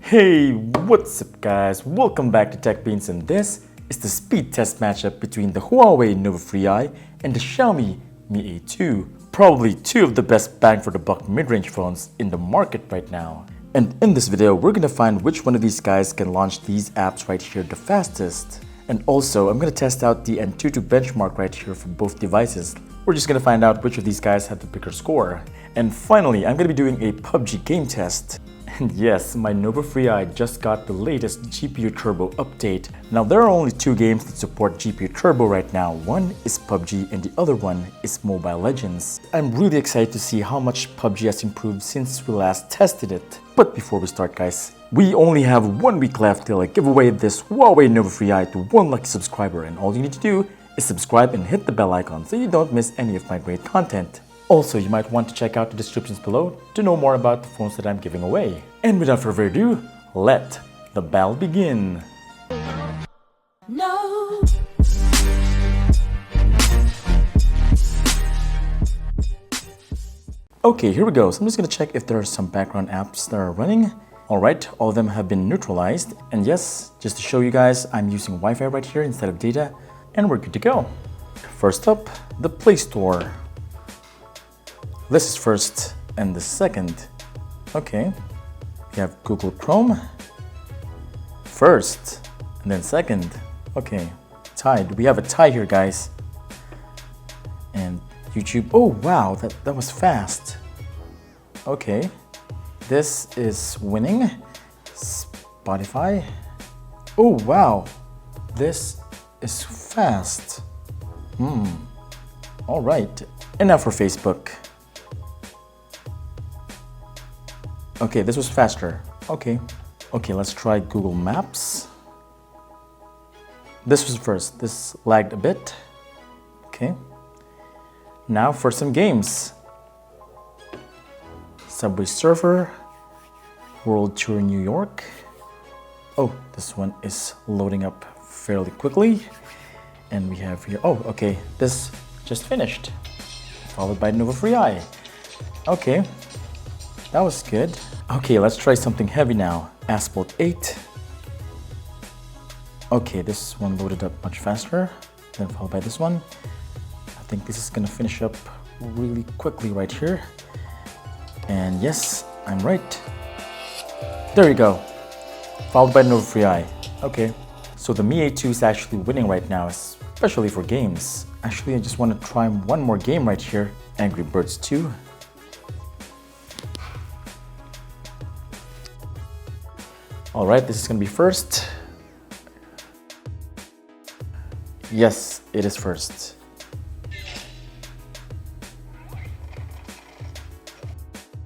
Hey, what's up guys? Welcome back to Tech Beans, and this is the speed test matchup between the Huawei Nova 3i and the Xiaomi Mi A2. Probably two of the best bang for the buck mid-range phones in the market right now. And in this video, we're gonna find which one of these guys can launch these apps right here the fastest. And also, I'm gonna test out the Antutu benchmark right here for both devices. We're just gonna find out which of these guys have the bigger score. And finally, I'm gonna be doing a Pubg game test. And yes, my Nova 3i just got the latest GPU Turbo update. Now there are only two games that support GPU Turbo right now. One is Pubg and the other one is Mobile Legends. I'm really excited to see how much Pubg has improved since we last tested it. But before we start guys, we only have 1 week left till I give away this Huawei Nova 3i to one lucky subscriber, and all you need to do is subscribe and hit the bell icon so you don't miss any of my great content. Also, you might want to check out the descriptions below to know more about the phones that I'm giving away. And without further ado, let the battle begin. No. Okay, here we go. So I'm just gonna check if there are some background apps that are running. Alright, all of them have been neutralized. And yes, just to show you guys, I'm using Wi-Fi right here instead of data, and we're good to go. First up, the Play Store. This is first and the second. Okay, we have Google Chrome first and then second. Okay, tied. We have a tie here, guys. And YouTube. Oh wow, that was fast. Okay, this is winning. Spotify. Oh wow, this is fast. All right, and now for Facebook. Okay, this was faster. Okay, let's try Google Maps. This was first. This lagged a bit. Okay. Now for some games. Subway Surfer, World Tour New York. Oh, this one is loading up fairly quickly. And we have here, oh, okay, this just finished. Followed by Nova 3i. Okay. That was good. Okay, let's try something heavy now. Asphalt 8. Okay, this one loaded up much faster. Then followed by this one. I think this is gonna finish up really quickly right here. And yes, I'm right. There you go. Followed by Nova 3i. Okay, so the Mi A2 is actually winning right now, especially for games. Actually, I just want to try one more game right here. Angry Birds 2. Alright, this is gonna be first. Yes, it is first.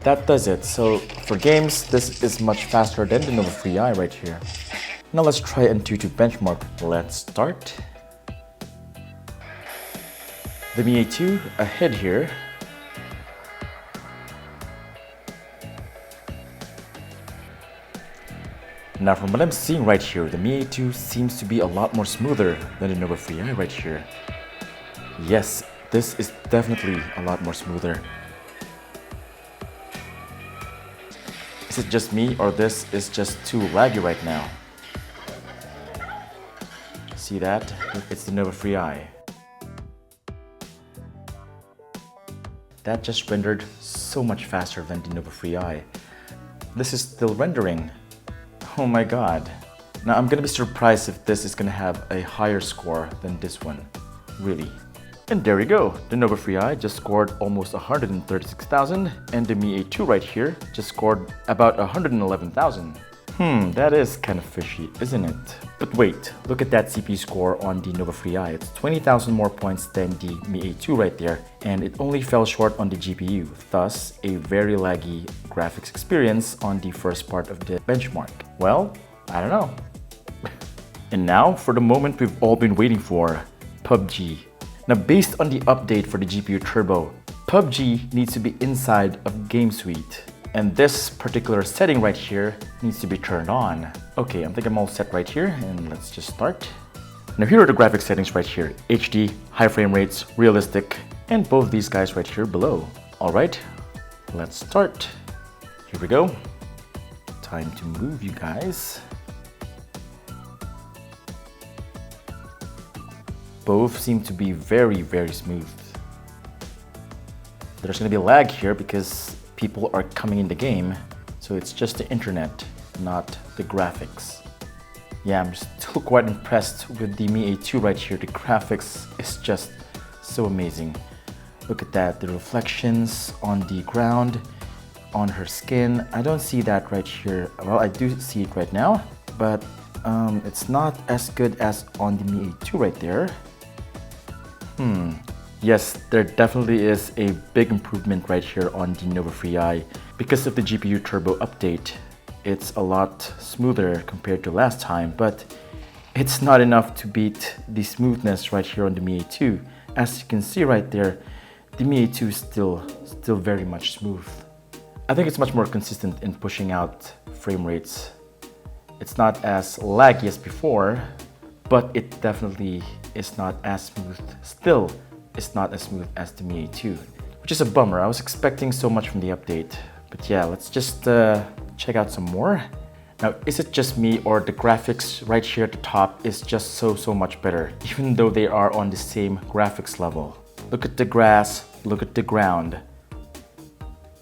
That does it. So for games, this is much faster than the Nova 3i right here. Now let's try Antutu benchmark. Let's start. The Mi A2 ahead here. Now from what I'm seeing right here, the Mi A2 seems to be a lot more smoother than the Nova 3i right here. Yes, this is definitely a lot more smoother. Is it just me, or this is just too laggy right now? See that? It's the Nova 3i. That just rendered so much faster than the Nova 3i. This is still rendering. Oh my god. Now I'm gonna be surprised if this is gonna have a higher score than this one. Really. And there you go. The Nova 3i just scored almost 136,000, and the Mi A2 right here just scored about 111,000. That is kind of fishy, isn't it? But wait, look at that CPU score on the Nova 3i. It's 20,000 more points than the Mi A2 right there, and it only fell short on the GPU, thus a very laggy graphics experience on the first part of the benchmark. Well, I don't know. And now for the moment we've all been waiting for, Pubg. Now based on the update for the GPU Turbo, Pubg needs to be inside of Game Suite. And this particular setting right here needs to be turned on. Okay, I think I'm all set right here, and let's just start. Now here are the graphics settings right here. HD, high frame rates, realistic, and both these guys right here below. Alright, let's start. Here we go. time to move, you guys. Both seem to be very, very smooth. There's going to be a lag here because people are coming in the game, so it's just the internet, not the graphics. Yeah, I'm still quite impressed with the Mi A2 right here. The graphics is just so amazing. Look at that, the reflections on the ground, on her skin. I don't see that right here. Well, I do see it right now, but it's not as good as on the Mi A2 right there. Yes, there definitely is a big improvement right here on the Nova Free Eye. Because of the GPU Turbo update, it's a lot smoother compared to last time, but it's not enough to beat the smoothness right here on the Mi A2. As you can see right there, the Mi A2 is still very much smooth. I think it's much more consistent in pushing out frame rates. It's not as laggy as before, but it definitely is not as smooth. Still, it's not as smooth as the Mi A2, which is a bummer. I was expecting so much from the update. But yeah, let's just check out some more. Now, is it just me, or the graphics right here at the top is just so much better, even though they are on the same graphics level? Look at the grass, look at the ground.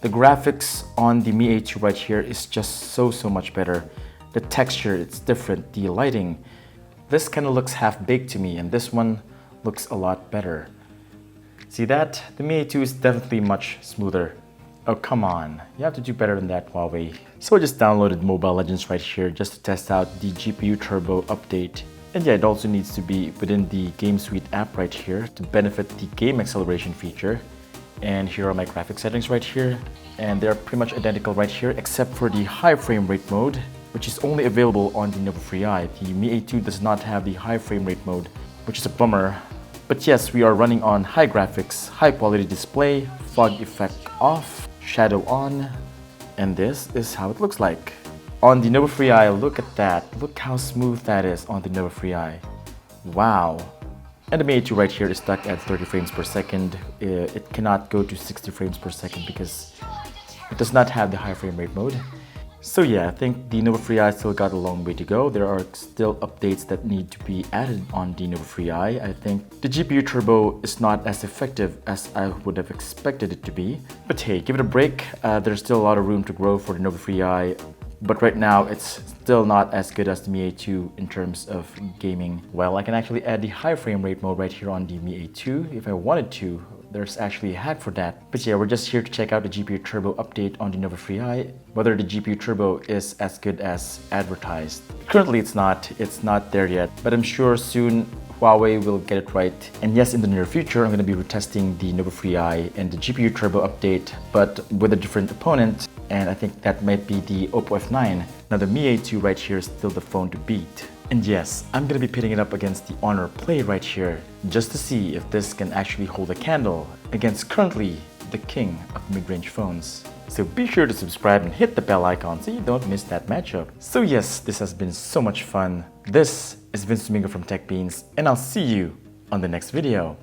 The graphics on the Mi A2 right here is just so much better. The texture, it's different. The lighting, this kind of looks half-baked to me, and this one looks a lot better. See that? The Mi A2 is definitely much smoother. Oh, come on. You have to do better than that, Huawei. So I just downloaded Mobile Legends right here just to test out the GPU Turbo update. And yeah, it also needs to be within the Game Suite app right here to benefit the game acceleration feature. And here are my graphic settings right here. And they're pretty much identical right here, except for the high frame rate mode, which is only available on the Nova Free Eye. The Mi A2 does not have the high frame rate mode, which is a bummer. But yes, we are running on high graphics, high quality display, fog effect off, shadow on, and this is how it looks like. On the Nova Free Eye, look at that. Look how smooth that is on the Nova Free Eye. Wow. And the Mi A2 right here is stuck at 30 frames per second. It cannot go to 60 frames per second because it does not have the high frame rate mode. So yeah, I think the Nova Free Eye still got a long way to go. There are still updates that need to be added on the Nova Free Eye. I think the GPU Turbo is not as effective as I would have expected it to be. But hey, give it a break. There's still a lot of room to grow for the Nova Free Eye. But right now, it's still not as good as the Mi A2 in terms of gaming. Well, I can actually add the high frame rate mode right here on the Mi A2 if I wanted to. There's actually a hack for that. But yeah, we're just here to check out the GPU Turbo update on the Nova Free Eye, whether the GPU Turbo is as good as advertised. Currently it's not there yet, but I'm sure soon Huawei will get it right. And yes, in the near future, I'm going to be retesting the Nova Free Eye and the GPU Turbo update, but with a different opponent. And I think that might be the Oppo F9. Now the Mi A2 right here is still the phone to beat. And yes, I'm gonna be pitting it up against the Honor Play right here, just to see if this can actually hold a candle against currently the king of mid-range phones. So be sure to subscribe and hit the bell icon so you don't miss that matchup. So yes, this has been so much fun. This is Vince Domingo from TechBeans, and I'll see you on the next video.